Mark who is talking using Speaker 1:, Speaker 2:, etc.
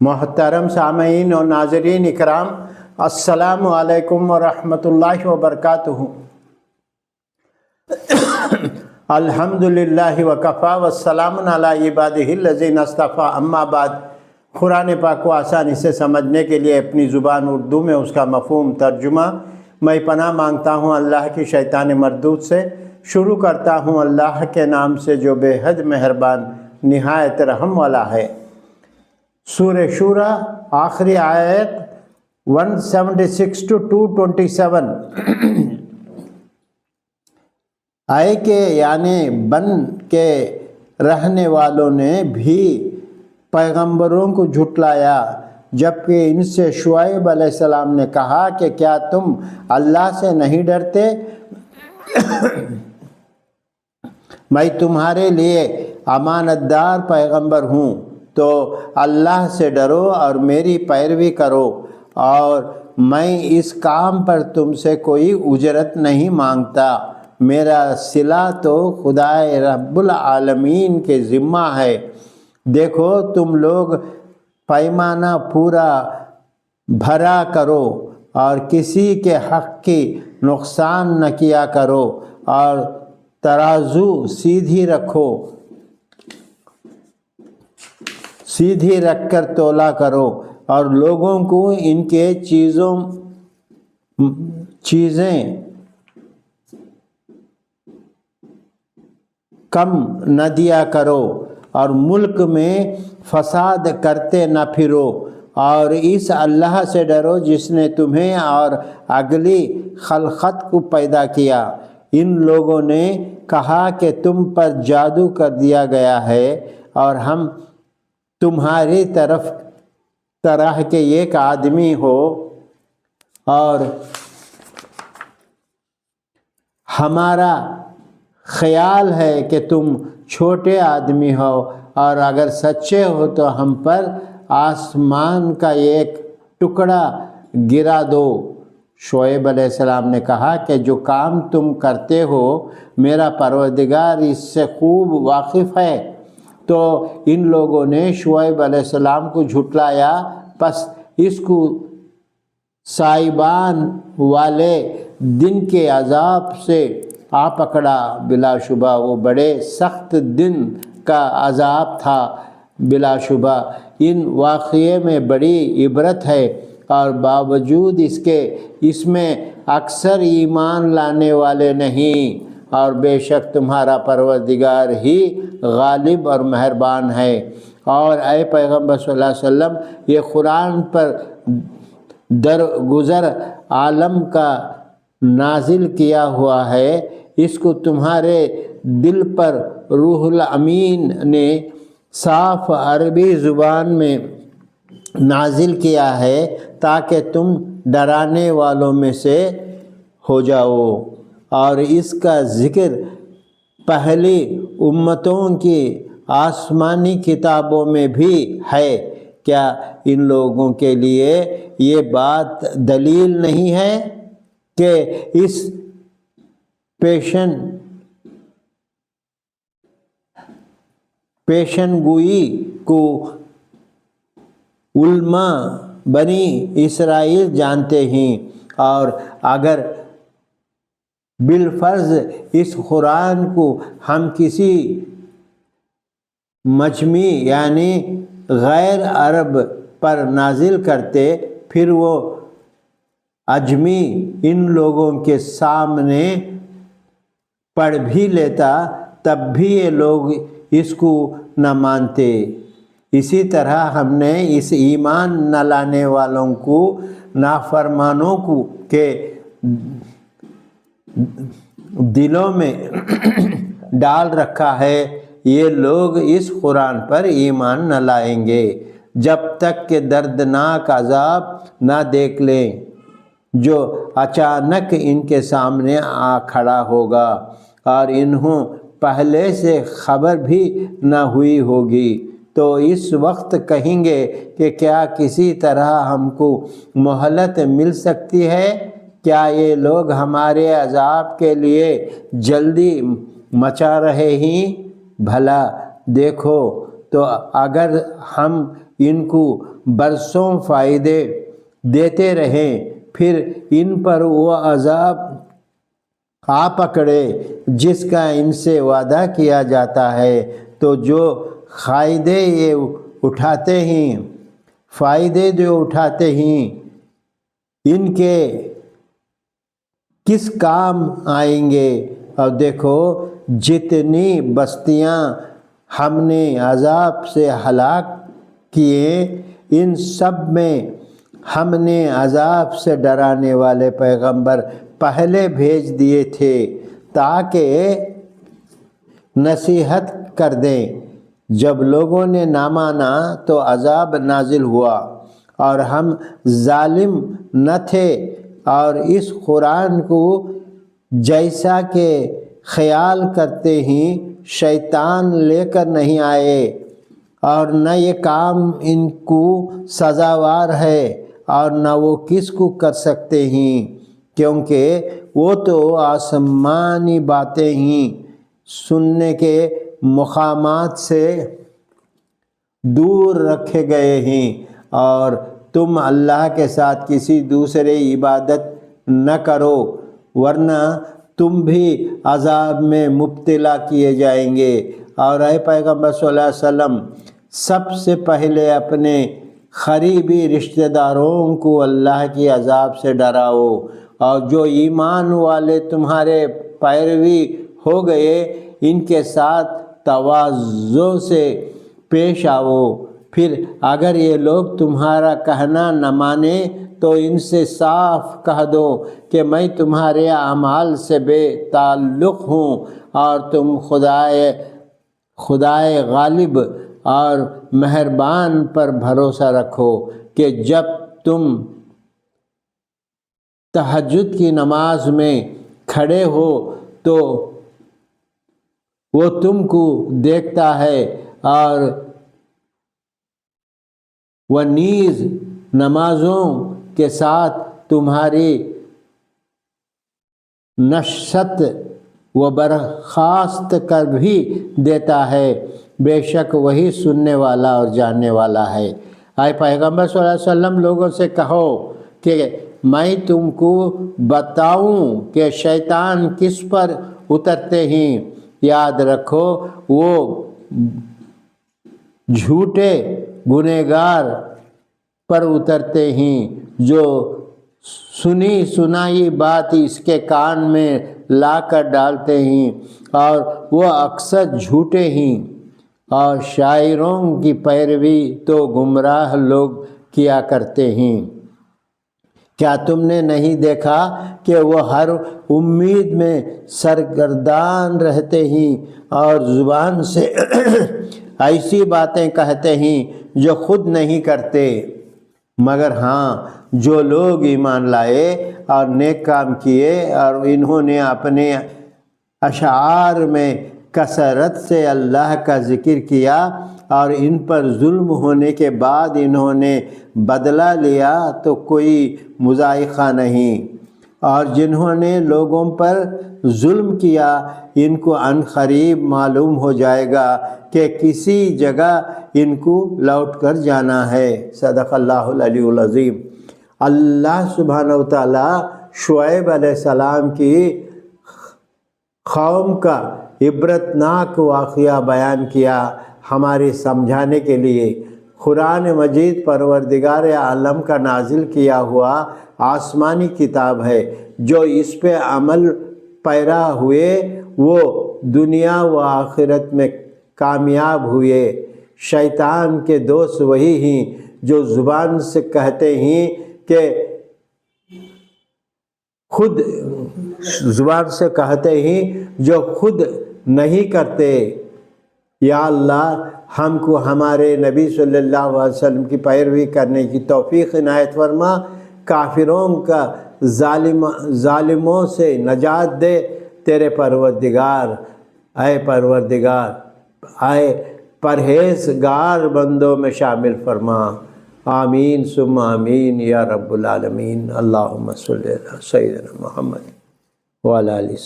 Speaker 1: محترم سامعین اور ناظرین اکرام، السلام علیکم ورحمۃ اللہ وبرکاتہ۔ الحمدللہ وکفیٰ والسلام علی عبادہ الذین اصطفیٰ، اما بعد۔ قرآن پاک کو آسانی سے سمجھنے کے لیے اپنی زبان اردو میں اس کا مفہوم ترجمہ میں پناہ مانگتا ہوں اللہ کی شیطان مردود سے۔ شروع کرتا ہوں اللہ کے نام سے جو بے حد مہربان نہایت رحم والا ہے۔ سورہ شورى آخری آیت 176 to 227۔ آئے کہ یعنی بن کے رہنے والوں نے بھی پیغمبروں کو جھٹلایا، جبکہ ان سے شعیب علیہ السلام نے کہا کہ کیا تم اللہ سے نہیں ڈرتے؟ میں تمہارے لیے امانت دار پیغمبر ہوں، تو اللہ سے ڈرو اور میری پیروی کرو، اور میں اس کام پر تم سے کوئی اجرت نہیں مانگتا۔ میرا صلہ تو خدائے رب العالمین کے ذمہ ہے۔ دیکھو تم لوگ پیمانہ پورا بھرا کرو اور کسی کے حق کی نقصان نہ کیا کرو، اور ترازو سیدھی رکھ کر تولا کرو، اور لوگوں کو ان کے چیزیں کم نہ دیا کرو، اور ملک میں فساد کرتے نہ پھرو، اور اس اللہ سے ڈرو جس نے تمہیں اور اگلی خلقت کو پیدا کیا۔ ان لوگوں نے کہا کہ تم پر جادو کر دیا گیا ہے، اور ہم تمہاری طرح کے ایک آدمی ہو، اور ہمارا خیال ہے کہ تم چھوٹے آدمی ہو، اور اگر سچے ہو تو ہم پر آسمان کا ایک ٹکڑا گرا دو۔ شعیب علیہ السلام نے کہا کہ جو کام تم کرتے ہو میرا پروردگار اس سے خوب واقف ہے۔ تو ان لوگوں نے شعیب علیہ السلام کو جھٹلایا، پس اس کو سائبان والے دن کے عذاب سے آ پکڑا۔ بلا شبہ وہ بڑے سخت دن کا عذاب تھا۔ بلا شبہ ان واقعے میں بڑی عبرت ہے، اور باوجود اس کے اس میں اکثر ایمان لانے والے نہیں، اور بے شک تمہارا پروردگار ہی غالب اور مہربان ہے۔ اور اے پیغمبر صلی اللہ علیہ وسلم، یہ قرآن پر درگزر عالم کا نازل کیا ہوا ہے، اس کو تمہارے دل پر روح الامین نے صاف عربی زبان میں نازل کیا ہے تاکہ تم ڈرانے والوں میں سے ہو جاؤ۔ اور اس کا ذکر پہلی امتوں کی آسمانی کتابوں میں بھی ہے۔ کیا ان لوگوں کے لیے یہ بات دلیل نہیں ہے کہ اس پیشن گوئی کو علماء بنی اسرائیل جانتے ہیں، اور اگر بالفرض اس قرآن کو ہم کسی مجمی یعنی غیر عرب پر نازل کرتے، پھر وہ اجمی ان لوگوں کے سامنے پڑھ بھی لیتا، تب بھی یہ لوگ اس کو نہ مانتے۔ اسی طرح ہم نے اس ایمان نہ لانے والوں کو، نافرمانوں کو کے دلوں میں ڈال رکھا ہے۔ یہ لوگ اس قرآن پر ایمان نہ لائیں گے جب تک کہ دردناک عذاب نہ دیکھ لیں جو اچانک ان کے سامنے آ کھڑا ہوگا، اور انہوں پہلے سے خبر بھی نہ ہوئی ہوگی۔ تو اس وقت کہیں گے کہ کیا کسی طرح ہم کو مہلت مل سکتی ہے؟ کیا یہ لوگ ہمارے عذاب کے لیے جلدی مچا رہے ہیں؟ بھلا دیکھو تو اگر ہم ان کو برسوں فائدے دیتے رہیں پھر ان پر وہ عذاب آ پکڑے جس کا ان سے وعدہ کیا جاتا ہے تو جو فائدے یہ اٹھاتے ہیں ان کے کس کام آئیں گے؟ اور دیکھو جتنی بستیاں ہم نے عذاب سے ہلاک کیے ان سب میں ہم نے عذاب سے ڈرانے والے پیغمبر پہلے بھیج دیے تھے تاکہ نصیحت کر دیں۔ جب لوگوں نے نہ مانا تو عذاب نازل ہوا اور ہم ظالم نہ تھے، اور اس قرآن کو جیسا کہ خیال کرتے ہیں شیطان لے کر نہیں آئے، اور نہ یہ کام ان کو سزاوار ہے اور نہ وہ کس کو کر سکتے ہیں، کیونکہ وہ تو آسمانی باتیں ہیں، سننے کے مقامات سے دور رکھے گئے ہیں، اور تم اللہ کے ساتھ کسی دوسرے عبادت نہ کرو ورنہ تم بھی عذاب میں مبتلا کیے جائیں گے۔ اور اے پیغمبر صلی اللہ علیہ وسلم سب سے پہلے اپنے قریبی رشتہ داروں کو اللہ کی عذاب سے ڈراؤ، اور جو ایمان والے تمہارے پیروی ہو گئے ان کے ساتھ تواضع سے پیش آؤ۔ پھر اگر یہ لوگ تمہارا کہنا نہ مانیں تو ان سے صاف کہہ دو کہ میں تمہارے اعمال سے بے تعلق ہوں، اور تم خدائے غالب اور مہربان پر بھروسہ رکھو کہ جب تم تہجد کی نماز میں کھڑے ہو تو وہ تم کو دیکھتا ہے، اور وہ نیز نمازوں کے ساتھ تمہاری نشست و برخاست کر بھی دیتا ہے، بے شک وہی سننے والا اور جاننے والا ہے۔ اے پیغمبر صلی اللہ علیہ وسلم لوگوں سے کہو کہ میں تم کو بتاؤں کہ شیطان کس پر اترتے ہیں، یاد رکھو وہ جھوٹے گنہگار پر اترتے ہیں جو سنی سنائی بات اس کے کان میں لا کر ڈالتے ہیں، اور وہ اکثر جھوٹے ہیں، اور شاعروں کی پیروی تو گمراہ لوگ کیا کرتے ہیں۔ کیا تم نے نہیں دیکھا کہ وہ ہر امید میں سرگردان رہتے ہیں اور زبان سے ایسی باتیں کہتے ہیں جو خود نہیں کرتے، مگر ہاں جو لوگ ایمان لائے اور نیک کام کیے اور انہوں نے اپنے اشعار میں کثرت سے اللہ کا ذکر کیا اور ان پر ظلم ہونے کے بعد انہوں نے بدلہ لیا تو کوئی مضائقہ نہیں، اور جنہوں نے لوگوں پر ظلم کیا ان کو عنقریب معلوم ہو جائے گا کہ کسی جگہ ان کو لوٹ کر جانا ہے۔ صدق اللہ العلی العظیم۔ اللہ سبحانہ و تعالی شعیب علیہ السلام کی قوم کا عبرتناک واقعہ بیان کیا ہمارے سمجھانے کے لیے۔ قرآن مجید پروردگار عالم کا نازل کیا ہوا آسمانی کتاب ہے، جو اس پہ عمل پیرا ہوئے وہ دنیا و آخرت میں کامیاب ہوئے۔ شیطان کے دوست وہی ہیں جو زبان سے کہتے ہیں کہ جو خود نہیں کرتے۔ یا اللہ ہم کو ہمارے نبی صلی اللہ علیہ وسلم کی پیروی کرنے کی توفیق عنایت فرما، کافروں کا ظالموں سے نجات دے تیرے پروردگار۔ اے پروردگار، اے پرہیزگار بندوں میں شامل فرما۔ آمین ثم آمین یا رب العالمین۔ اللہم صلی علی سیدنا محمد وعلی آلہ